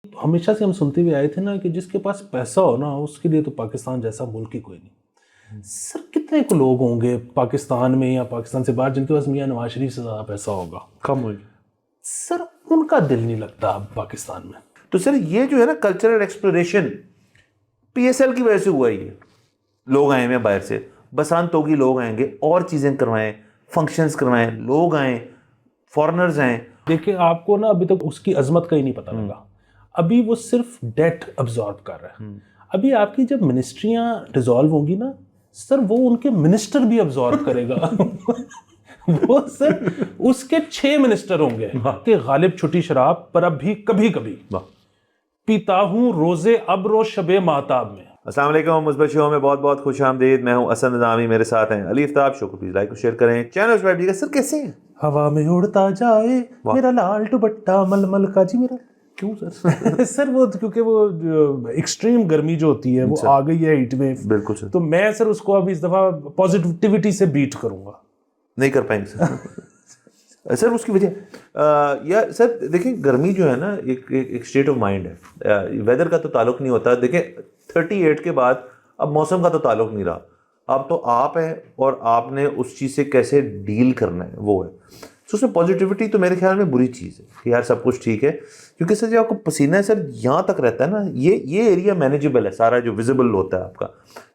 हमेशा से हम सुनते हुए आए थे ना कि जिसके पास पैसा हो ना उसके लिए तो पाकिस्तान जैसा मुल्क ही कोई नहीं। सर कितने को लोग होंगे पाकिस्तान में या पाकिस्तान से बाहर जिनके पास मियां नवाज शरीफ से ज़्यादा पैसा होगा? कम हुई। सर उनका दिल नहीं लगता अब पाकिस्तान में। तो सर ये जो है ना कल्चरल एक्सप्लोरेशन पीएसएल की वजह से हुआ ही है। लोग आए हैं बाहर से, बसंत होगी, लोग आएंगे और चीज़ें करवाएं, फंक्शंस करवाएं, लोग आएँ, फॉरेनर्स आएँ। देखिए आपको ना अभी तक उसकी अजमत का ही नहीं पता लगा। अभी वो सिर्फ डेट अब्जॉर्ब कर रहा है। अभी आपकी जब मिनिस्ट्रियां डिसॉल्व होंगी ना सर, वो उनके मिनिस्टर भी अब्जॉर्ब करेगा। वो सर उसके 6 मिनिस्टर होंगे कि गालिब छुट्टी शराब पर अब भी कभी कभी पीता हूं रोजे अब रोज शबे माताब में। अस्सलाम वालेकुम, मुस्बत शो में बहुत बहुत खुश आमदीद। मैं हूं असद निज़ामी, मेरे साथ हैं अली आफ्ताब। शो को प्लीज लाइक और शेयर करें, चैनल सब्सक्राइब कीजिएगा। सर कैसे हैं? हवा में उड़ता जाए मेरा लाल दुपट्टा मलमल का। जी मेरा क्यों सर? सर वो क्योंकि वो एक्सट्रीम गर्मी जो होती है वो आ गई है, हीट वेव। बिल्कुल सर। तो मैं सर उसको अब इस दफा पॉजिटिविटी से बीट करूंगा। नहीं कर पाएंगे सर। सर उसकी वजह या सर देखिए, गर्मी जो है ना एक स्टेट ऑफ माइंड है। वेदर का तो ताल्लुक नहीं होता। देखिए 38 के बाद अब मौसम का तो ताल्लुक नहीं रहा। अब तो आप हैं और आपने उस चीज़ से कैसे डील करना है वो है। तो उसमें पॉजिटिविटी तो मेरे ख्याल में बुरी चीज़ है कि यार सब कुछ ठीक है, क्योंकि सर जो आपको पसीना है सर यहाँ तक रहता है ना, ये एरिया मैनेजेबल है, सारा जो विजिबल होता है आपका।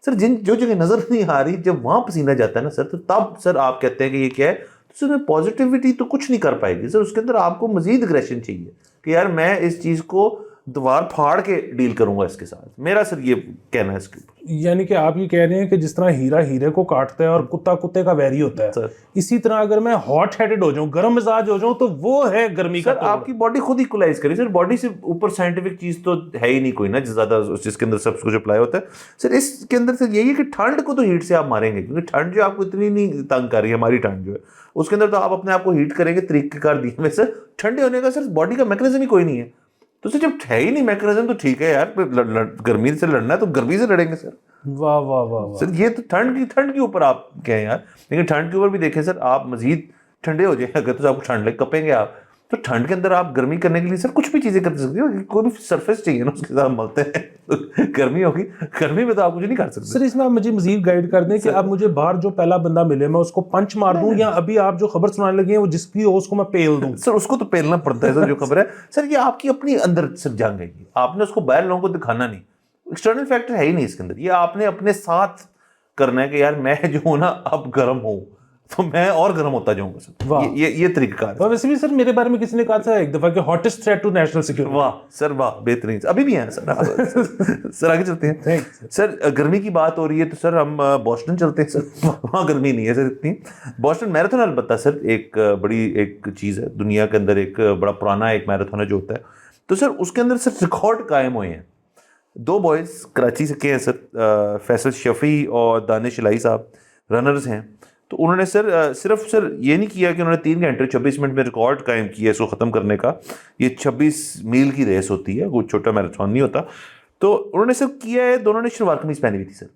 सर जो जगह नज़र नहीं आ रही, जब वहाँ पसीना जाता है ना सर, तो तब सर आप कहते हैं कि ये क्या है। तो सर पॉजिटिविटी तो कुछ नहीं कर पाएगी सर, उसके अंदर आपको मजीद एग्रेशन चाहिए कि यार मैं इस चीज़ को दीवार फाड़ के डील करूंगा इसके साथ। मेरा सर ये कहना है इसके ऊपर। यानी कि आप ये कह रहे हैं कि जिस तरह हीरा हीरे को काटता है और कुत्ता कुत्ते का वैरी होता है सर, इसी तरह अगर मैं हॉट हेडेड हो जाऊं, गर्म मिजाज हो जाऊं, तो वो है गर्मी का। सर आपकी बॉडी खुद इक्वलाइज करी सर। बॉडी से ऊपर साइंटिफिक चीज तो है ही नहीं कोई ना, ज्यादा जिसके अंदर सब कुछ अप्लाई होता है। सर इसके अंदर सर यही है कि ठंड को तो हीट से आप मारेंगे, क्योंकि ठंड जो आपको इतनी नहीं तंग कर रही है, हमारी ठंड जो है उसके अंदर तो आप अपने आप को हीट करेंगे तरीकेकार दिए में। सर ठंडे होने का सर बॉडी का मैकेनिज्म ही कोई नहीं है। तो सर जब है ही नहीं मैकेनिज्म तो ठीक है यार, गर्मी से लड़ना है तो गर्मी से लड़ेंगे सर। वाह वाह वाह वाह। सर ये तो ठंड के ऊपर आप कहें यार, लेकिन ठंड के ऊपर भी देखें सर, आप मजीद ठंडे हो जाए अगर तो आपको ठंड लगे, कपेंगे आप। तो ठंड के अंदर आप गर्मी करने के लिए सर कुछ भी चीजें कर सकते हो। कोई भी सरफेस चाहिए ना उसके साथ मलते हैं तो गर्मी होगी, गर्मी में तो आप कुछ नहीं कर सकते। सर इसमें आप मुझे मजीद गाइड कर दें कि आप मुझे बाहर जो पहला बंदा मिले मैं उसको पंच मार दूं, या अभी आप जो खबर सुनाने लगे हैं वो जिसकी हो उसको मैं पेल दूं? सर उसको तो पेलना पड़ता है सर, जो खबर है सर ये आपकी अपनी अंदर सर जंग है। आपने उसको बाहर लोगों को दिखाना नहीं, एक्सटर्नल फैक्टर है ही नहीं इसके अंदर। ये आपने अपने साथ करना है कि यार मैं जो हूं ना अब गर्म हूं तो मैं और गर्म होता जाऊंगा सर। ये तरीका है। और वैसे भी सर मेरे बारे में किसी ने कहा था एक दफा कि hottest threat to national security. वाह सर वाह, बेहतरीन। अभी भी हैं सर। सर आगे चलते हैं। सर गर्मी की बात हो रही है तो सर हम बोस्टन चलते हैं सर। वहाँ गर्मी नहीं है सर इतनी। बोस्टन मैराथन अलबत्ता सर एक बड़ी एक चीज़ है दुनिया के अंदर, एक बड़ा पुराना एक मैराथन है जो होता है। तो सर उसके अंदर सर रिकॉर्ड कायम हुए हैं। 2 बॉयज़ कराची से के हैं सर, फैसल शफी और दानिश इलाही साहब रनर्स हैं। तो उन्होंने सर सिर्फ सर ये नहीं किया कि उन्होंने 3 घंटे 24 मिनट में रिकॉर्ड कायम किया इसको ख़त्म करने का। ये 26 मील की रेस होती है, कोई छोटा मैराथन नहीं होता। तो उन्होंने सर किया है, दोनों ने शलवार कमीज पहनी हुई थी सर।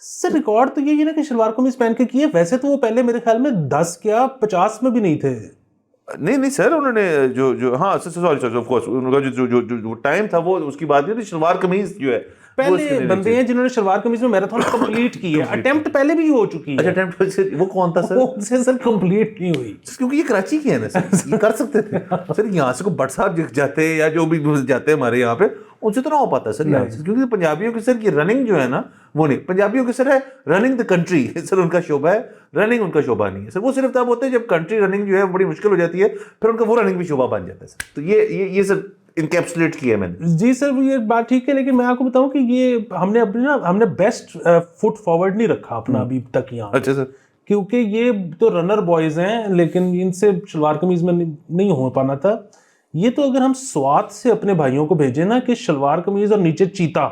सर रिकॉर्ड तो यही है ना कि शलवार कमीज पहन के किए। वैसे तो वो पहले मेरे ख्याल में 10 क्या 50 में भी नहीं थे। नहीं सर, उन्होंने जो हाँ सॉरी ऑफ कोर्स, उनका जो टाइम था वो उसकी बात नहीं थी। शलवार कमीज जो है पहले बंदे हैं जिन्होंने शलवार कमीज में मैराथन कंप्लीट की है। अटेम्प्ट पहले भी हो चुकी है। अच्छा अटेम्प्ट वो कौन था सर? उनसे सर कंप्लीट नहीं हुई क्योंकि ये कराची की है ना सर, ये कर सकते थे सर। यहाँ से को भट्ट साहब जाते हैं या जो भी जाते हैं हमारे यहाँ पे, उनसे तो ना हो पाता सर यहाँ से, क्योंकि पंजाबियों की सर की रनिंग जो है ना वो नहीं। पंजाबियों की सर है रनिंग द कंट्री सर, उनका शोभा है, रनिंग उनका शोभा नहीं है सर। वो सिर्फ तब होते हैं जब कंट्री रनिंग जो है बड़ी मुश्किल हो जाती है, फिर उनका वो रनिंग भी शोभा बन जाता है सर। तो ये सर इनकैप्सुलेट किया मैंने। जी सर ये बात ठीक है, लेकिन मैं आपको बताऊं कि ये हमने बेस्ट फुट फॉरवर्ड नहीं रखा अपना अभी तक यहाँ। अच्छा सर, क्योंकि ये तो रनर बॉयज हैं, लेकिन इनसे शलवार कमीज में नहीं हो पाना था। ये तो अगर हम स्वाद से अपने भाइयों को भेजें ना कि शलवार कमीज और नीचे चीता,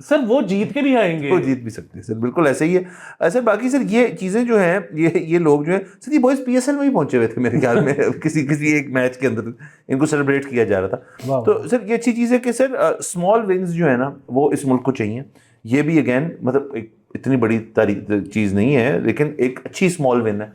सर वो जीत के भी आएंगे। वो जीत भी सकते हैं सर, बिल्कुल ऐसे ही है सर। बाकी सर ये चीज़ें जो हैं, ये लोग जो हैं सर, ये बॉयज पीएसएल में ही पहुंचे हुए थे मेरे ख्याल में। किसी एक मैच के अंदर इनको सेलिब्रेट किया जा रहा था। तो सर ये अच्छी चीज़ है कि सर स्मॉल विंग्स जो है ना वो इस मुल्क को चाहिए। ये भी अगेन मतलब एक इतनी बड़ी चीज़ नहीं है, लेकिन एक अच्छी स्मॉल विन है।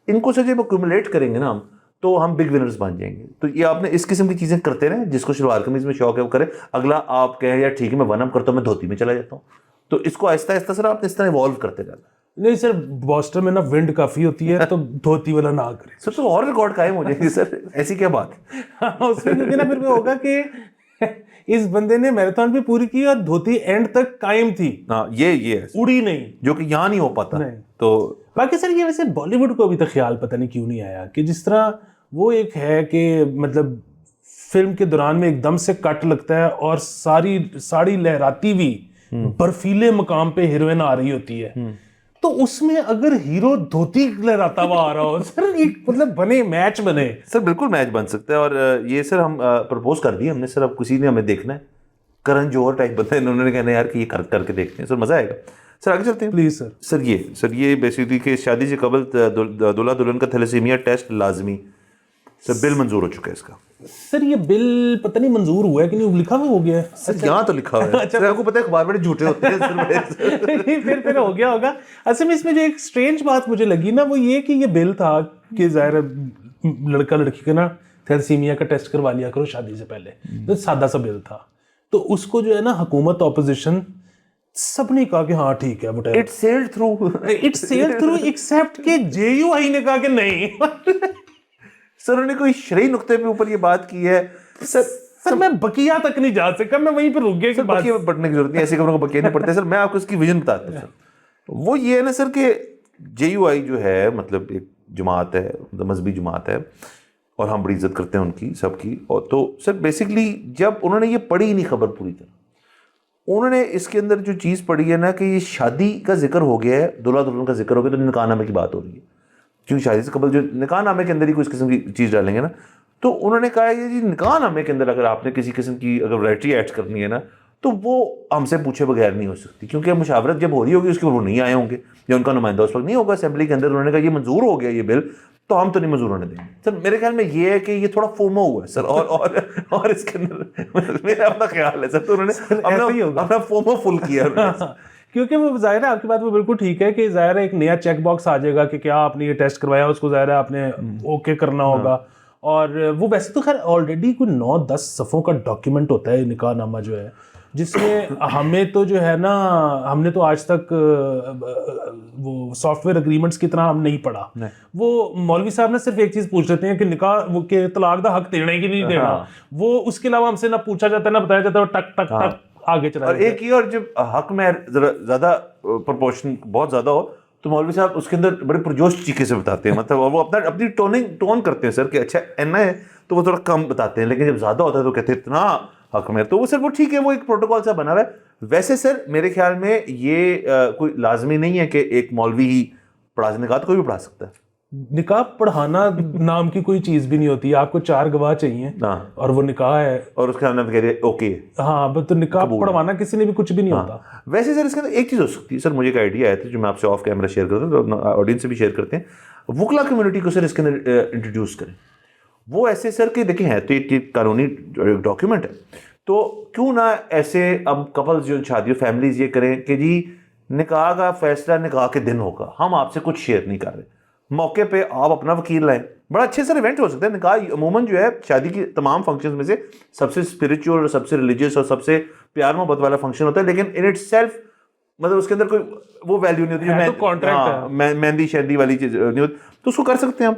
इनको सर जब एक्यूमुलेट करेंगे ना हम, तो हम बिग विनर्स बन जाएंगे। तो ये आपने इस किस्म की चीजें करते रहे, जिसको शलवार कमीज में शौक है वो करे, अगला आप कहें यार ठीक है मैं वन अप करता हूँ, मैं धोती में चला जाता हूँ। तो इसको आहिस्ता आहिस्ता सर आपने इस तरह इवॉल्व करते जाना। नहीं सर, बॉस्टन में ना विंड काफी होती है तो धोती वाला ना करें सर तो और रिकॉर्ड कायम हो जाएंगे सर, ऐसी क्या बात है? उसमें क्योंकि ना फिर वो होगा कि इस बंदे ने मैराथन भी पूरी की और धोती एंड तक कायम थी। हाँ ये है उड़ी नहीं, जो कि यहाँ नहीं हो पाता। नहीं। तो बाकी सर ये वैसे बॉलीवुड को अभी तक ख्याल पता नहीं क्यों नहीं आया कि जिस तरह वो एक है कि मतलब फिल्म के दौरान में एकदम से कट लगता है और सारी साड़ी लहराती हुई बर्फीले मकाम पे हीरोइन आ रही होती है, तो उसमें अगर हीरो धोती लहराता हुआ आ रहा हो सर, एक मतलब बने मैच बने सर बिल्कुल मैच बन सकता है। और ये सर हम प्रपोज कर दिए हमने सर, अब किसी ने हमें देखना है, करण जौहर टाइप बंदा है, उन्होंने कहना यार कि ये करके देखते हैं सर, मजा आएगा। सर आगे चलते हैं प्लीज सर। सर ये बेसिकली कि शादी से कबल दूल्हा दुल्हन का थैलेसीमिया टेस्ट लाजमी। सर बिल मंजूर हो चुका है इसका। सर ये बिल पता नहीं मंजूर हुआ है कि नहीं, लिखा हुआ हो गया है सर यहाँ तो लिखा हुआ है। सर आपको पता है अखबार बड़े झूठे होते हैं सर, बड़े फिर हो गया होगा। असल में इसमें जो एक स्ट्रेंज बात मुझे लगी ना वो ये कि ये बिल था कि जाहिर है लड़का लड़की का ना थैलेसीमिया का टेस्ट करवा लिया करो शादी से पहले, तो सादा सा बिल था। तो उसको जो है ना हुकूमत ऑपोजिशन सबने कहा कि हाँ ठीक है, इट सेल्ड थ्रू एक्सेप्ट के जेयूआई ने कहा कि नहीं। सर उन्होंने कोई शरई नुक्ते पे ऊपर ये बात की है सर मैं बकिया तक नहीं जा सका, मैं वहीं पर रुक गया कि बकिया में पढ़ने की जरूरत नहीं, ऐसे खबरों को बकिया नहीं पढ़ते सर। मैं आपको इसकी विजन बताता हूँ सर। वो ये है ना सर कि जेयूआई जो है मतलब एक जमात है, मतलब मजहबी जमात है, और हम बड़ी इज्जत करते हैं उनकी सबकी। और तो सर बेसिकली जब उन्होंने ये पढ़ी नहीं खबर पूरी तरह, उन्होंने इसके अंदर जो चीज़ पढ़ी है ना कि ये शादी का जिक्र हो गया है, दूल्हा दुल्हन का जिक्र हो गया, तो निकाहनामे की बात हो रही है, क्योंकि शादी से कबल जो निकाहनामे के अंदर ही कुछ किस्म की चीज़ डालेंगे ना। तो उन्होंने कहा है जी निकाहनामे के अंदर अगर आपने किसी किस्म की अगर वैरायटी ऐड करनी है ना, तो वो हमसे पूछे बगैर नहीं हो सकती, क्योंकि मुशावरत जब हो रही होगी उसके वो नहीं आए होंगे या उनका नुमाइंदा उस वक्त नहीं होगा असेंबली के अंदर। उन्होंने कहा ये मंजूर हो गया ये बिल, तो हम तो नहीं मंजूर होने देंगे। सर मेरे ख्याल में ये है कि ये थोड़ा फोमो हुआ है सर, और इसके अंदर मेरा अपना ख्याल है सर, तो उन्होंने अपना फोमो फुल किया। क्योंकि वो जाहिर है आपकी बात वो बिल्कुल ठीक है कि जाहिर है एक नया चेक बॉक्स आ जाएगा कि क्या आपने ये टेस्ट करवाया, उसको जाहिर है आपने ओके करना होगा। और वो वैसे तो खैर ऑलरेडी कोई 9-10 सफ़ों का डॉक्यूमेंट होता है निकाहनामा जो है, जिसमें हमें तो जो है ना, हमने तो आज तक वो सॉफ्टवेयर एग्रीमेंट्स की तरह हम नहीं पढ़ा। वो मौलवी साहब ने सिर्फ एक चीज़ पूछ लेते हैं कि निकाह वो के तलाक का हक देना है कि नहीं देना, वो उसके अलावा हमसे ना पूछा जाता है ना बताया जाता है, टक टक टक आगे चला। और एक ही, और जब हक में ज़्यादा प्रोपोर्शन बहुत ज़्यादा हो तो मौलवी साहब उसके अंदर बड़े पुरजोश तरीके से बताते हैं, मतलब वो अपनी टोन करते हैं सर कि अच्छा एना है तो वो थोड़ा कम बताते हैं, लेकिन जब ज़्यादा होता है तो कहते हैं इतना हक में, तो वो सर वो ठीक है, वो एक प्रोटोकॉल सा बना हुआ है। वैसे सर मेरे ख्याल में ये कोई लाजमी नहीं है कि एक मौलवी ही पढ़ा, निकाह तो कोई भी पढ़ा सकता है। निकाह पढ़ाना नाम की कोई चीज भी नहीं होती, आपको 4 गवाह चाहिए और वो निकाह है और उसके सामने कह रहे ओके, हाँ, तो निकाह पढ़वाना किसी ने भी कुछ भी नहीं होता। वैसे सर इसके अंदर एक चीज़ हो सकती है सर, मुझे एक आइडिया आया था जो मैं आपसे ऑफ कैमरा शेयर करता हूँ, ऑडियंस से भी शेयर करते हैं, वुकला कम्युनिटी को सर इसके अंदर इंट्रोड्यूस करें। वो ऐसे सर कि देखिए है तो एक कानूनी डॉक्यूमेंट है, तो क्यों ना ऐसे अब कपल्स जो शादी फैमिलीज ये करें कि जी निकाह का फैसला निकाह के दिन होगा, हम आपसे कुछ शेयर नहीं कर रहे, मौके पे आप अपना वकील लाएं। बड़ा अच्छे सर इवेंट हो सकता है। निकाह अमूमन जो है शादी की तमाम फंक्शंस में से सबसे स्पिरिचुअल और सबसे रिलीजियस और सबसे प्यार मोहब्बत वाला फंक्शन होता है, लेकिन इन इटसेल्फ मतलब उसके अंदर कोई वो वैल्यू नहीं होती जो कॉन्ट्रैक्ट मेहंदी शेंदी वाली चीज नहीं होती, तो उसको कर सकते हैं हम।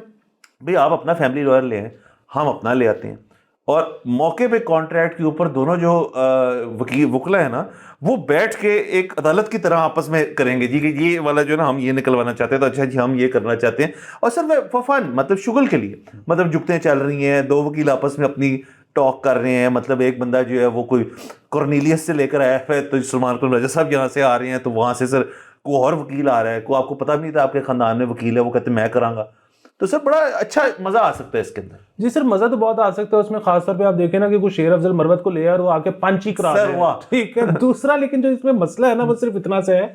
भाई आप अपना फैमिली लॉयर ले आए, हम अपना ले आते हैं, और मौके पे कॉन्ट्रैक्ट के ऊपर दोनों जो वकीला है ना वो बैठ के एक अदालत की तरह आपस में करेंगे जी कि ये वाला जो ना हम ये निकलवाना चाहते हैं, तो अच्छा जी हम ये करना चाहते हैं, और सर फॉर फन मतलब शुगल के लिए, मतलब जुगतें चल रही हैं, दो वकील आपस में अपनी टॉक कर रहे हैं, मतलब एक बंदा जो है वो कोई कॉर्नेलियस से लेकर आया है, तो सलमान खान राजा साहब यहाँ से आ रहे हैं, तो वहाँ से सर कोई और वकील आ रहा है, को आपको पता भी नहीं था आपके खानदान में वकील है, वो कहते मैं करांगा, तो सर बड़ा अच्छा मजा आ सकता है इसके अंदर। जी सर मजा तो बहुत आ सकता है उसमें, खासतौर पे आप देखें ना कि कुछ शेर अफजल मरवत को ले और वो आके पंच ही करा दे, ठीक है। दूसरा लेकिन जो इसमें मसला है ना वो सिर्फ इतना से है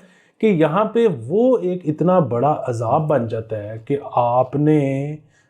कि यहाँ पे वो एक इतना बड़ा अजाब बन जाता है कि आपने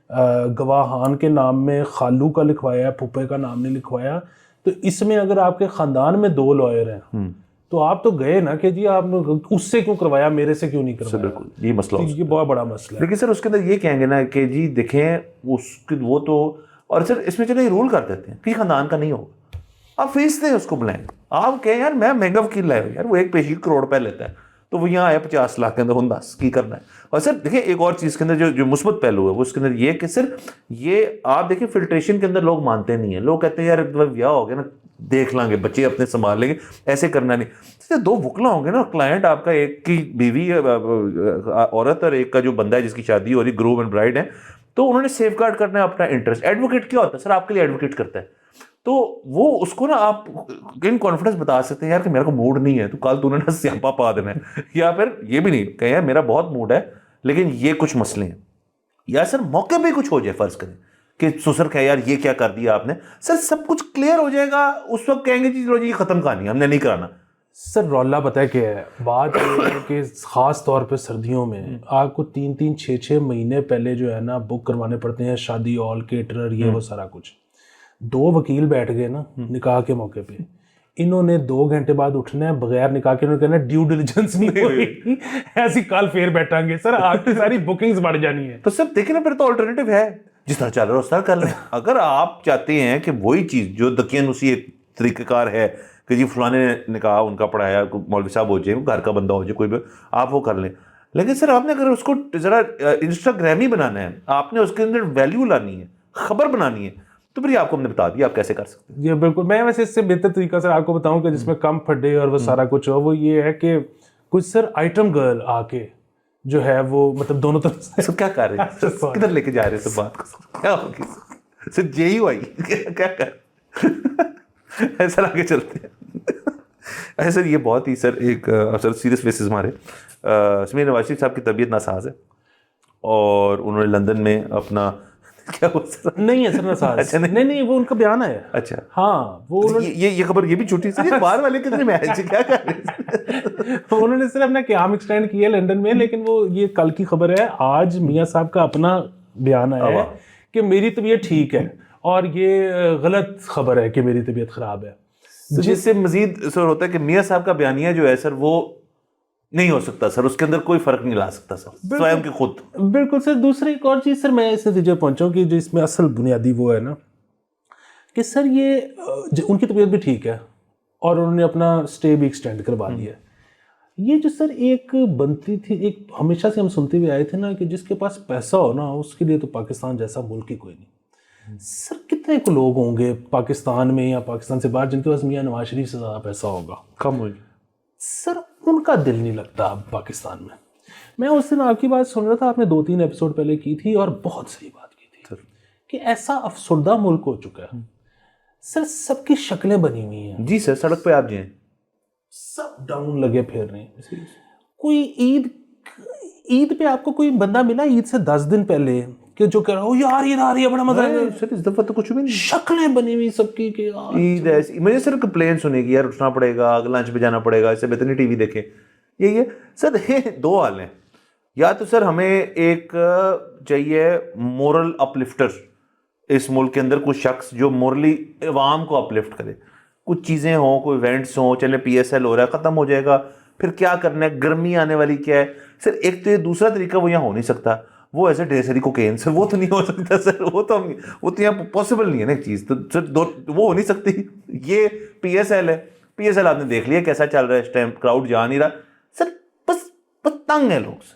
गवाहान के नाम में खालू का लिखवाया, फुप्पे का नाम नहीं लिखवाया, तो इसमें अगर आपके खानदान में 2 लॉयर हैं तो आप तो गए ना कि जी आप उससे क्यों करवाया, मेरे से क्यों नहीं करवाया। बिल्कुल ये मसला तो ये बहुत बड़ा मसला है। लेकिन सर उसके अंदर ये कहेंगे ना कि जी देखें उसके वो तो, और सर इसमें चले रूल कर देते हैं कि खानदान का नहीं होगा, आप फीस दें उसको बुलाएं, आप कहें यार मैं महंगा वकील लाया हूं यार, वो एक पेशी करोड़ रुपए लेता है तो वो यहाँ आया 50 लाख के अंदर, हम 10 की करना है। और सर देखिए एक और चीज़ के अंदर जो मुस्बत पहलू है वो उसके अंदर ये कि सर ये आप देखिए फिल्ट्रेशन के अंदर लोग मानते नहीं है, लोग कहते हैं यार ब्याह हो गया ना देख लांगे, बच्चे अपने संभाल लेंगे, ऐसे करना नहीं। तो दो वकला होंगे ना, क्लाइंट आपका एक की बीवी औरत और एक का जो बंदा है जिसकी शादी हो रही, ग्रूम एंड ब्राइड है, तो उन्होंने सेफ गार्ड करना है अपना इंटरेस्ट। एडवोकेट क्या होता है सर, आपके लिए एडवोकेट करता है, तो वो उसको ना आप इन कॉन्फिडेंस बता सकते हैं यार कि मेरा को मूड नहीं है तो कल तूने ना स्यापा पा देना है, या फिर ये भी नहीं कहें यार मेरा बहुत मूड है लेकिन ये कुछ मसले हैं, या सर मौके पे कुछ हो जाए, फर्ज करें कि ससुर कहे यार ये क्या कर दिया आपने, सर सब कुछ क्लियर हो जाएगा, उस वक्त कहेंगे जी चलो जी खत्म कहानी, हमने नहीं कराना। सर रौला पता है क्या है, बात ये है कि ख़ास तौर पे सर्दियों में आपको 3-3, 6-6 महीने पहले जो है ना बुक करवाने पड़ते हैं, शादी हॉल, केटरर, ये वो सारा कुछ। 2 वकील बैठ गए ना निकाह के मौके पे, इन्होंने 2 घंटे बाद उठना है, बगैर निकाह के इन्होंने कहना ड्यू डिलिजेंस नहीं हुई, ऐसी कल फेर बैठांगे। सर आपकी सारी बुकिंग्स बढ़ जानी है। तो सब देखिए ना, फिर तो ऑल्टरनेटिव है, जिस तरह चल रहा है उस तरह कर लें। अगर आप चाहते हैं कि वही चीज़ जो दकियानूसी एक तरीक़ेकार है कि जी फलाने ने कहा उनका पढ़ाया मौलवी साहब हो जाए, घर का बंदा हो जाए, कोई भी आप वो कर लें, लेकिन सर आपने अगर उसको ज़रा इंस्टाग्रामी बनाना है, आपने उसके अंदर वैल्यू लानी है, खबर बनानी है, तो फिर ये आपको हमने बता दिया आप कैसे कर सकते हैं। ये बिल्कुल, मैं वैसे इससे बेहतर तरीका सर आपको बताऊं कि जिसमें कम फटे और वो सारा कुछ हो, वो ये है कि कुछ सर आइटम गर्ल आके जो है वो मतलब दोनों तरफ से सर क्या कर रहे हैं, किधर लेके जा रहे हैं सब बात को, क्या होगी सर जेयू आई क्या कर सर आगे चलते हैं। ऐसे सर ये बहुत ही सर एक सर सीरियस बेसिस हमारे समीर नवाज शरीफ साहब की तबीयत नासाज है और उन्होंने लंदन में अपना क्या हुआ सर? नहीं है सर नासाज। अच्छा नहीं वो उनका बयान है। अच्छा हाँ वो ये खबर ये भी छुट्टी सर, ये बाहर वाले कितने मैच क्या कर रहे हैं? उन्होंने सिर्फ अपना क्याम एक्सटेंड किया लंदन में, लेकिन वो ये कल की खबर है, आज मियां साहब का अपना बयान आया है कि मेरी तबीयत ठीक है और ये गलत खबर है कि मेरी तबीयत खराब है। तो जिससे मजीद सर होता है कि मियां साहब का बयानिया जो है सर वो नहीं हो सकता सर, उसके अंदर कोई फर्क नहीं ला सकता सर स्वयं के खुद। बिल्कुल सर। दूसरी एक और चीज़ सर मैं इस नतीजे पहुंचा कि जो इसमें असल बुनियादी वो है ना कि सर ये उनकी तबीयत भी ठीक है और उन्होंने अपना स्टे भी एक्सटेंड करवा दिया। ये जो सर एक बनती थी, एक हमेशा से हम सुनते हुए आए थे ना कि जिसके पास पैसा हो ना उसके लिए तो पाकिस्तान जैसा मुल्क ही कोई नहीं। सर कितने को लोग होंगे पाकिस्तान में या पाकिस्तान से बाहर जिनके पास मियां नवाज शरीफ से ज़्यादा पैसा होगा? कम होगी सर, उनका दिल नहीं लगता अब पाकिस्तान में। मैं उस दिन आपकी बात सुन रहा था, आपने 2-3 एपिसोड पहले की थी और बहुत सही बात की थी सर कि ऐसा अफसरदा मुल्क हो चुका है सर, सबकी शक्लें बनी हुई हैं। जी सर, सड़क पे आप जाएं सब डाउन लगे फिर रहे हैं। कोई ईद पे आपको कोई बंदा मिला ईद से 10 दिन पहले कि जो कह रहा हो यार ईद आ रही है बड़ा मजा है? सर इस दफा तो कुछ भी नहीं, शक्लें बनी हुई सबकी कि ईद ऐसी। मुझे सर कंप्लेन सुनेगी यार उठना पड़ेगा, लंच पे जाना पड़ेगा, इससे बेहतर नहीं टीवी देखें। यही है सर, ये 2 हाल हैं। या तो सर हमें एक चाहिए मोरल अपलिफ्टर इस मुल्क के अंदर, कुछ शख्स जो मोरली अवाम को अपलिफ्ट करे, कुछ चीज़ें हों, कोई इवेंट्स हों, चले PSL हो रहा है ख़त्म हो जाएगा, फिर क्या करना है, गर्मी आने वाली क्या है सर। एक तो ये दूसरा तरीका वो यहाँ हो नहीं सकता, वो ऐसे ढेर कोकेन सर, वो तो नहीं हो सकता सर, वो तो यहाँ पॉसिबल नहीं है ना एक चीज़, तो सर वो हो नहीं सकती। ये PSL है, PSL आपने देख लिया कैसा चल रहा है इस टाइम, क्राउड जा नहीं रहा सर, बस तंग है लोग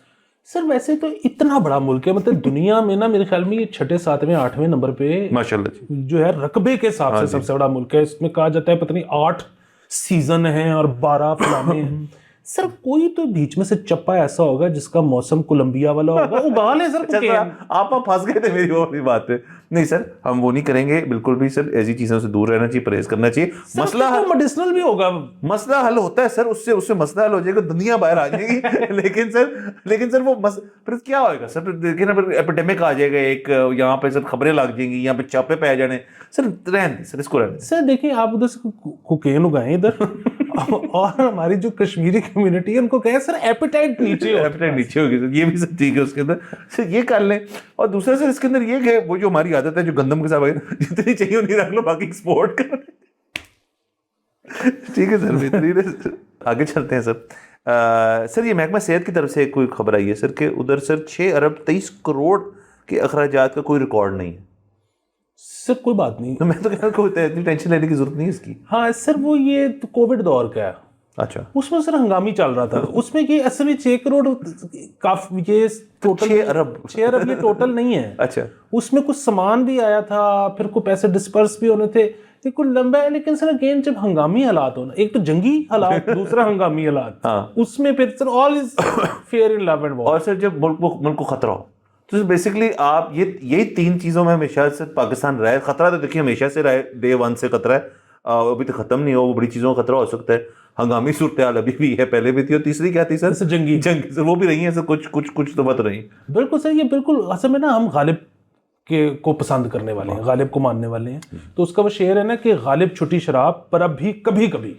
सर। वैसे तो इतना बड़ा मुल्क है, मतलब दुनिया में ना मेरे ख्याल में ये 6, 7, 8वें नंबर पे माशाल्लाह जो है रकबे के हिसाब से सबसे बड़ा मुल्क है। इसमें कहा जाता है पता नहीं 8 सीजन हैं और 12 फलाने हैं सर। कोई तो बीच में से चप्पा ऐसा होगा जिसका मौसम कोलंबिया वाला होगा, उगा ले सर। आप फंस गए थे मेरी वो भी बात पे। नहीं सर, हम वो नहीं करेंगे बिल्कुल भी सर, ऐसी चीजों से दूर रहना चाहिए, परहेज करना चाहिए। मसला मेडिसिनल भी होगा, मसला हल होता है सर, उससे मसला हल हो जाएगा, दुनिया बाहर आ जाएगी। लेकिन सर वो फिर क्या होगा सर, फिर देखिए ना, फिर एपिडेमिक आ जाएगा एक, यहाँ पे सर खबरें लग जाएंगी, यहाँ पे छापे पे आ जाने सर। रहने सर, इसको रहने सर। देखिए आप उधर से कोकेन उगाएं इधर और हमारी जो कश्मीरी कम्युनिटी है उनको कहें सर एपेटाइट नीचे होगी सर, ये भी सर ठीक है उसके अंदर सर, ये कर लें। और दूसरा सर इसके अंदर ये है, वो जो हमारी आदत है जो गंदम के साथ जितनी चाहिए उतनी रख लो, बाकी एक्सपोर्ट कर। ठीक है सर, बेहतरीन है। आगे चलते हैं सर। सर ये महकमा सेहत की तरफ से कोई खबर आई है सर कि उधर सर 6 अरब 23 करोड़ के अखराजात का कोई रिकॉर्ड नहीं है। सर कोई बात नहीं, तो मैं तो कह रहा हूँ इतनी टेंशन लेने की जरूरत नहीं है इसकी। हाँ सर वो ये तो कोविड दौर का है, अच्छा, उसमें सर हंगामी चल रहा था, उसमें ये असल में 6 करोड़ काफी, ये टोटल 6 अरब 6 अरब ये टोटल नहीं है। अच्छा, उसमें कुछ सामान भी आया था, फिर कुछ पैसे डिस्पर्स भी होने थे, ये कुछ लंबा है। लेकिन सर अगेन जब हंगामी हालात हो ना, एक तो जंगी हालात, दूसरा हंगामी हालात, हाँ। उसमें फिर sir all is fair in love and war. और सर जब मुल्क को खतरा हो तो बेसिकली आप यही 3 चीजों में हमेशा से पाकिस्तान रहा है। खतरा तो देखिए हमेशा से रहा है, डे 1 से खतरा है, अभी तो खत्म नहीं हो, वो बड़ी चीजों का खतरा हो सकता है। हंगामी सूरत हाल अभी भी है, पहले भी थी। और तीसरी क्या थी सर? जंगी सर वो भी रही है सर, कुछ तो मत रही। बिल्कुल सर, ये बिल्कुल असल में ना हम गालिब के को पसंद करने वाले हैं, गालिब को मानने वाले हैं। तो उसका वो शेर है ना कि गालिब छुटी शराब पर अब भी कभी कभी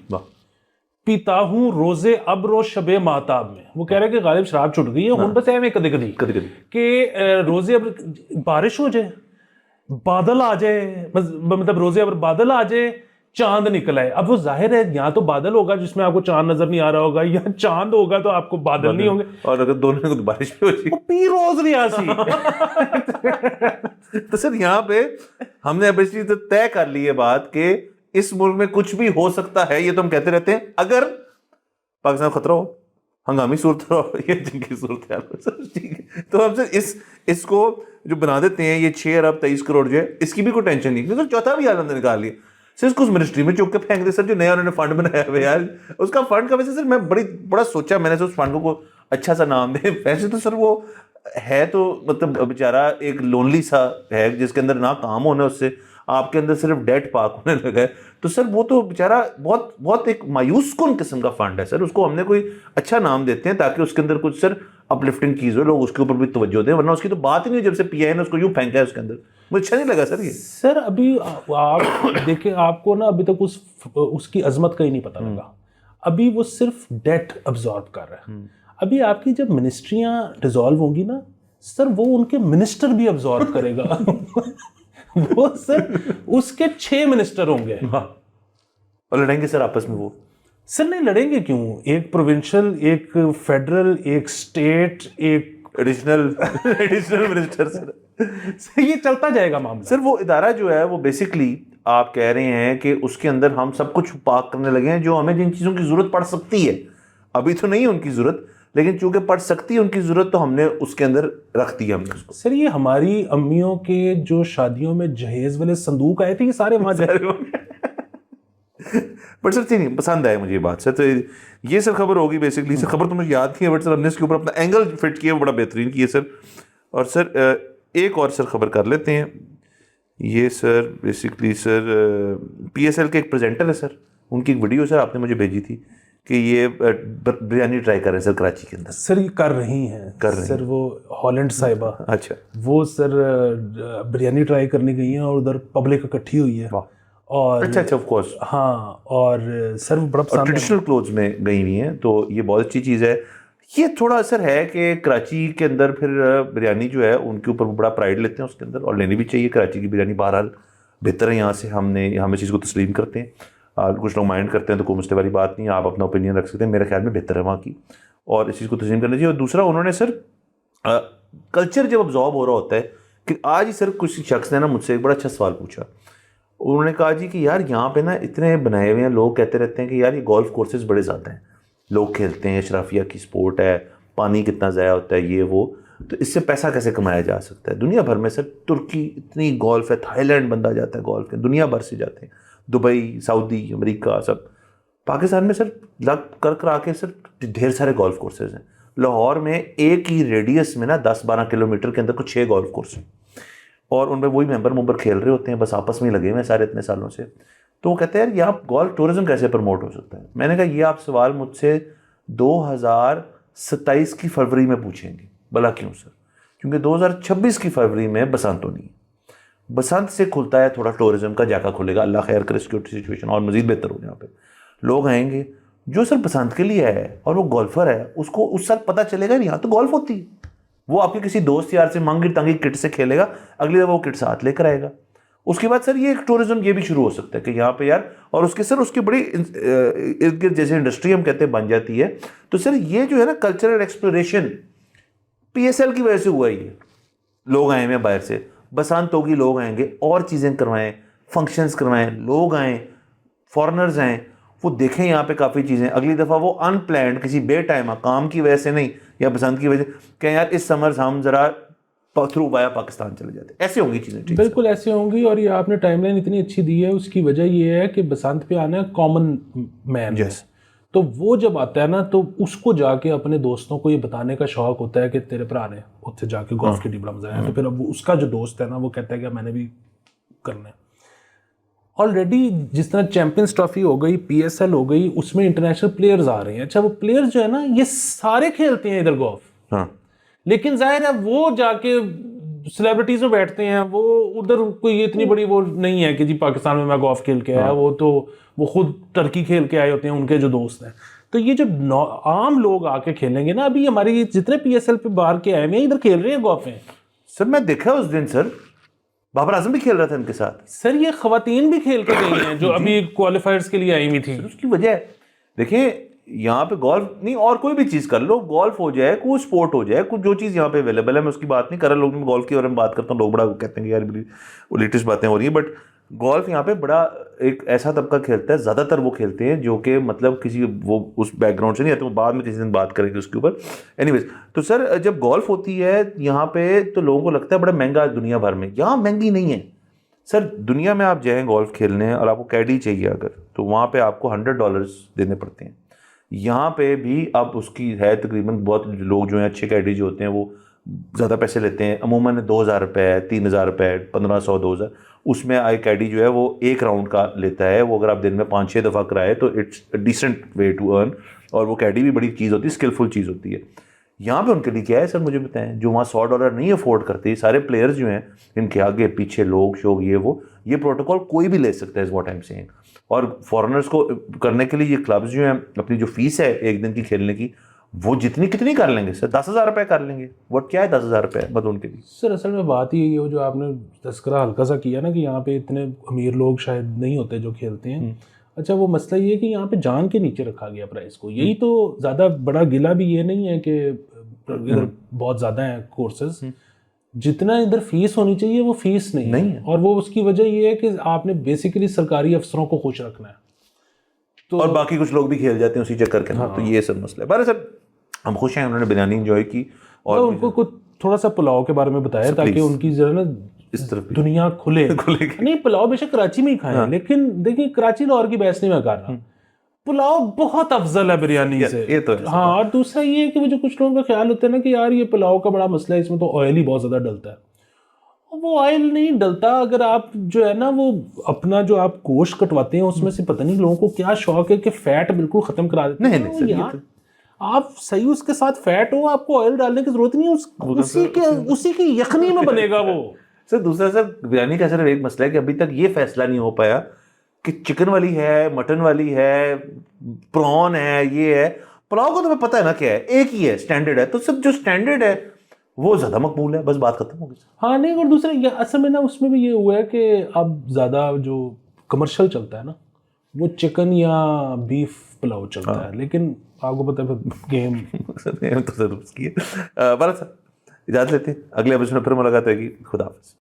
पीता हूँ रोजे अब रोज शबे माताब में। वो कह रहे हैं कि गालिब शराब छुट गई है, हुन बस एवें कदी कदी कि रोजे अब बारिश हो जाए, बादल आ जाए, मतलब रोजे अब बादल आ जाए, चांद निकल आए। अब वो जाहिर है यहाँ तो बादल होगा जिसमें आपको चांद नजर नहीं आ रहा होगा, या चांद होगा तो आपको बादल नहीं होंगे, और अगर दोनों में तो बारिश भी हो जाए पी रोज रियासी। तो सर यहाँ पे हमने अब इस चीज तो तय कर ली है बात कि इस मुल्क में कुछ भी हो सकता है। ये तो हम कहते रहते हैं, अगर पाकिस्तान खतरा हो, हंगामी सूरत हो, ये जंगी सूरत है सर, ठीक है। तो हम सर इसको जो बना देते हैं, ये 6 अरब 23 करोड़ जो है, इसकी भी कोई टेंशन नहीं, क्योंकि चौथा भी आनंद निकाल लिया सर। इसको उस मिनिस्ट्री में चुप के फेंक दे सर, जो नया उन्होंने फंड बनाया हुआ यार, उसका फंड का वैसे सर मैं बड़ा सोचा मैंने सर, उस फंड को अच्छा सा नाम दे। वैसे तो सर वो है तो मतलब बेचारा एक लोनली सा है, जिसके अंदर ना काम होना, उससे आपके अंदर सिर्फ डेट पाक होने लगा है। तो सर वो तो बेचारा बहुत बहुत एक मायूस कुन किस्म का फंड है सर। उसको हमने कोई अच्छा नाम देते हैं ताकि उसके अंदर कुछ सर अपलिफ्टिंग चीज हो, लोग उसके ऊपर भी तवज्जो दें, वरना उसकी तो बात ही नहीं। जब से पीआई ने उसको यूं फेंका है उसके अंदर, मुझे अच्छा नहीं लगा सर ये। सर अभी आप देखें, आपको ना अभी तक उसकी अजमत का ही नहीं पता लगा। अभी वो सिर्फ डेट अब्जॉर्ब कर रहा है। अभी आपकी जब मिनिस्ट्रियां डिसॉल्व होंगी ना सर, वो उनके मिनिस्टर भी अब्जॉर्ब करेगा। वो सर उसके 6 मिनिस्टर होंगे और लड़ेंगे सर आपस में। वो सर नहीं लड़ेंगे क्यों, एक प्रोविंशियल, एक फेडरल, एक स्टेट, एक एडिशनल मिनिस्टर सर, ये चलता जाएगा मामला। सर वो इदारा जो है वो बेसिकली आप कह रहे हैं कि उसके अंदर हम सब कुछ पाक करने लगे हैं, जो हमें जिन चीज़ों की ज़रूरत पड़ सकती है, अभी तो नहीं उनकी ज़रूरत, लेकिन चूंकि पड़ सकती है उनकी ज़रूरत, तो हमने उसके अंदर रख दिया हमने उसको। सर ये हमारी अम्मियों के जो शादियों में जहेज वाले संदूक आए थे, ये सारे वहां बट सर नहीं पसंद आया मुझे ये बात सर। तो ये सर खबर होगी बेसिकली सर, खबर तो मुझे याद थी, बट सर हमने इसके ऊपर अपना एंगल फिट किया, बड़ा बेहतरीन किया सर। और सर एक और सर खबर कर लेते हैं। ये सर बेसिकली सर PSL के एक प्रेजेंटर है सर, उनकी एक वीडियो सर आपने मुझे भेजी थी कि ये बिरयानी ट्राई कर रहे हैं सर कराची के अंदर। सर ये कर रही हैं सर, वो हॉलैंड साहिबा, अच्छा, वो सर बिरयानी ट्राई करने गई हैं और उधर पब्लिक इकट्ठी हुई है। और अच्छा ऑफ कोर्स, हाँ, और सर बड़ा पसंद, ट्रेडिशनल क्लोथ्स में गई हुई हैं, तो ये बहुत अच्छी चीज़ है। ये थोड़ा असर है कि कराची के अंदर फिर बिरयानी जो है उनके ऊपर बड़ा प्राइड लेते हैं उसके अंदर, और लेनी भी चाहिए। कराची की बिरयानी बहरहाल बेहतर है यहाँ से, हम इस चीज़ को तस्लीम करते हैं। कुछ लोग माइंड करते हैं तो कोई मसले वाली बात नहीं है, आप अपना ओपिनियन रख सकते हैं, मेरे ख्याल में बेहतर है वहाँ की, और इस चीज़ को तस्लीम करना चाहिए। और दूसरा उन्होंने सर कल्चर जब अब्जॉर्ब हो रहा होता है कि आज ही सर कुछ शख्स ने ना मुझसे एक बड़ा अच्छा सवाल पूछा। उन्होंने कहा जी कि यार यहाँ पे ना इतने बनाए हुए हैं, लोग कहते रहते हैं कि यार ये गोल्फ कोर्सेज बड़े ज़्यादा हैं, लोग खेलते हैं, अशराफिया की स्पोर्ट है, पानी कितना ज़ाया होता है, ये वो, तो इससे पैसा कैसे कमाया जा सकता है। दुनिया भर में सर तुर्की इतनी गोल्फ है, थाईलैंड बंदा जाता है गोल्फ के, दुनिया भर से जाते हैं, दुबई, सऊदी, अमेरिका, सब। पाकिस्तान में सर लग कर आके सर ढेर सारे गोल्फ कोर्सेज हैं। लाहौर में एक ही रेडियस में ना 10-12 किलोमीटर के अंदर कुछ 6 गोल्फ कोर्स हैं, और उनमें वही मेंबर खेल रहे होते हैं, बस आपस में लगे हुए हैं सारे इतने सालों से। तो वो कहते हैं यार यहाँ गोल्फ टूरिज्म कैसे प्रमोट हो सकता है। मैंने कहा ये आप सवाल मुझसे 2027 की फरवरी में पूछेंगे। भला क्यों सर? क्योंकि 2026 की फरवरी में बसंत होनी है, बसंत से खुलता है थोड़ा टूरिज्म का जाका खुलेगा, अल्लाह खैर करे, सिक्योरिटी सिचुएशन और मजीद बेहतर हो। यहाँ पे लोग आएंगे जो सर बसंत के लिए है और वो गोल्फर है, उसको उस साल पता चलेगा नहीं यहाँ तो गोल्फ होती है। वो आपके किसी दोस्त यार से मांगी तांगी किट से खेलेगा, अगली दफ़ा वो किट साथ लेकर आएगा, उसके बाद सर ये एक टूरिज्म ये भी शुरू हो सकता है कि यहाँ पे यार, और उसके सर उसकी बड़ी इर्द गिर्द जैसे इंडस्ट्री हम कहते हैं बन जाती है। तो सर ये जो है ना कल्चरल एक्सप्लोरेशन PSL की वजह से हुआ ही है। लोग आए हैं बाहर से, बसंत होगी लोग आएंगे, और चीज़ें करवाएं, फंक्शंस करवाएं, लोग आएँ, फॉरेनर्स आएँ, वो देखें यहाँ पे काफ़ी चीज़ें। अगली दफ़ा वो अनप्लैंड किसी बे टाइम काम की वजह से नहीं या बसंत की वजह से कहें यार इस समर हम ज़रा थ्रू वाया पाकिस्तान चले जाते, ऐसे होंगी चीज़ें। ठीक बिल्कुल ऐसे होंगी। और ये आपने टाइमलाइन इतनी अच्छी दी है, उसकी वजह ये है कि बसंत पे आना है कॉमन मैन। यस, तो वो जब आता है ना, तो उसको जाके अपने दोस्तों को ये बताने का शौक होता है कि तेरे भरा ने उत्थे जाके गोल्फ खेली बड़ा मजा आया। तो फिर अब उसका जो दोस्त है ना, वो कहता है कि मैंने भी करना है। ऑलरेडी जिस तरह चैंपियंस ट्रॉफी हो गई, PSL हो गई, उसमें इंटरनेशनल प्लेयर्स आ रहे हैं। अच्छा, वो प्लेयर्स जो है ना, ये सारे खेलते हैं इधर गोल्फ, हाँ, लेकिन जाहिर है वो जाके सेलिब्रिटीज में बैठते हैं। वो उधर कोई इतनी बड़ी वो नहीं है कि जी पाकिस्तान में मैं गोल्फ खेल के आया। वो तो वो खुद टर्की खेल के आए होते हैं, उनके जो दोस्त हैं। तो ये जब आम लोग आके खेलेंगे ना, अभी हमारे जितने PSL पे बाहर के आए हैं इधर खेल रहे हैं गोल्फ में। सर मैं देखा उस दिन सर बाबर आजम भी खेल रहा था इनके साथ। सर ये खवातीन भी खेल के गई हैं जो अभी क्वालिफायर्स के लिए आई हुई थी। उसकी वजह है, देखें यहाँ पे गोल्फ नहीं और कोई भी चीज़ कर लो, गोल्फ हो जाए, कोई स्पोर्ट हो जाए, कुछ जो चीज़ यहाँ पे अवेलेबल है, मैं उसकी बात नहीं कर रहा। लोग मैं गोल्फ के बारे में बात करता हूँ, लोग बड़ा कहते हैं कि यार बड़ी वो लेटेस्ट बातें हो रही हैं, बट गोल्फ यहाँ पे बड़ा एक ऐसा तबका खेलता है, ज़्यादातर वो खेलते हैं जो कि मतलब किसी वो उस बैकग्राउंड से नहीं आते। वो बाद में किसी दिन बात करेंगे उसके ऊपर। एनीवेज, तो सर जब गोल्फ होती है यहाँ पे तो लोगों को लगता है बड़ा महंगा दुनिया भर में। यहाँ महंगी नहीं है सर। दुनिया में आप जाएँ गोल्फ खेलने और आपको कैडी चाहिए अगर, तो वहाँ पे आपको $100 देने पड़ते हैं। यहाँ पे भी अब उसकी है तकरीबन, बहुत लोग जो हैं अच्छे कैडी जो होते हैं वो ज़्यादा पैसे लेते हैं। अमूमन 2,000 रुपये, 3,000 रुपये, 1,500, 2,000, उसमें आई कैडी जो है वो एक राउंड का लेता है। वो अगर आप दिन में 5-6 दफ़ा कराए तो it's decent way to earn. और वो कैडी भी बड़ी चीज़ होती है, स्किलफुल चीज़ होती है। यहाँ पे उनके लिए क्या है सर, मुझे बताएं, जो वहाँ $100 नहीं अफोर्ड करते, सारे प्लेयर्स जो हैं इनके आगे पीछे लोग शोग ये प्रोटोकॉल कोई भी ले सकता है, इस व्हाट आई एम सेइंग। और फॉरेनर्स को करने के लिए ये क्लब्स जो हैं अपनी जो फीस है एक दिन की खेलने की, वो जितनी कितनी कर लेंगे सर, 10,000 रुपये कर लेंगे। वट क्या है 10,000 रुपये मतलब उनके लिए। सर असल में बात ही है जो आपने तस्करा हल्का सा किया ना कि यहाँ पे इतने अमीर लोग शायद नहीं होते जो खेलते हैं। अच्छा, वो मसला ये है कि यहाँ पे जान के नीचे रखा गया प्राइस को। यही तो ज़्यादा बड़ा गिला भी ये नहीं है कि इधर बहुत ज़्यादा है कोर्सेज, जितना इधर फीस होनी चाहिए वो फीस नहीं है। और वो उसकी वजह ये है कि आपने बेसिकली सरकारी अफसरों को खुश रखना है, तो और बाकी कुछ लोग भी खेल जाते हैं उसी चक्कर के अंदर। तो ये सब मसला है। बारे सर हम खुश हैं, उन्होंने बिरयानी एंजॉय की। और उनको कुछ थोड़ा सा पुलाव के बारे में बताया ताकि उनकी जरा ना इस तरफ दुनिया खुले। नहीं, पुलाव बेशक कराची में ही खाएं, लेकिन देखिए कराची लाहौर की बहस नहीं मैं कर रहा। पुलाव बहुत अफजल है बिरयानी से। ये तो है। हाँ, और दूसरा ये है कि वो जो कुछ लोगों का ख्याल होता है ना कि यार ये पुलाव का बड़ा मसला है, इसमें तो ऑयल ही बहुत ज़्यादा डलता है। वो ऑयल नहीं डलता। अगर आप जो है ना वो अपना जो आप गोश्त कटवाते हैं उसमें से पता नहीं लोगों को क्या शौक है कि फैट बिल्कुल ख़त्म करा देते हैं। नहीं यार आप सही उसके साथ फैट हो, आपको ऑयल डालने की जरूरत नहीं है। उसी की यखनी में बनेगा वो। सर दूसरा सर बिरयानी का सर एक मसला है कि अभी तक ये फैसला नहीं हो पाया कि चिकन वाली है, मटन वाली है, प्रॉन है, ये है। पुलाव को तो मैं पता है ना क्या है, एक ही है, स्टैंडर्ड है। तो सब जो स्टैंडर्ड है वो ज़्यादा मकबूल है, बस बात खत्म हो गई। हाँ नहीं, और दूसरा असल में ना उसमें भी ये हुआ है कि अब ज़्यादा जो कमर्शियल चलता है ना वो चिकन या बीफ पुलाव चलता है। लेकिन आपको पता है गेम तो सर उसकी है। भारत सर इजाज़त लेते हैं, अगले एपिसोड में फिर मुलाकात होगी। खुदा हाफिज़।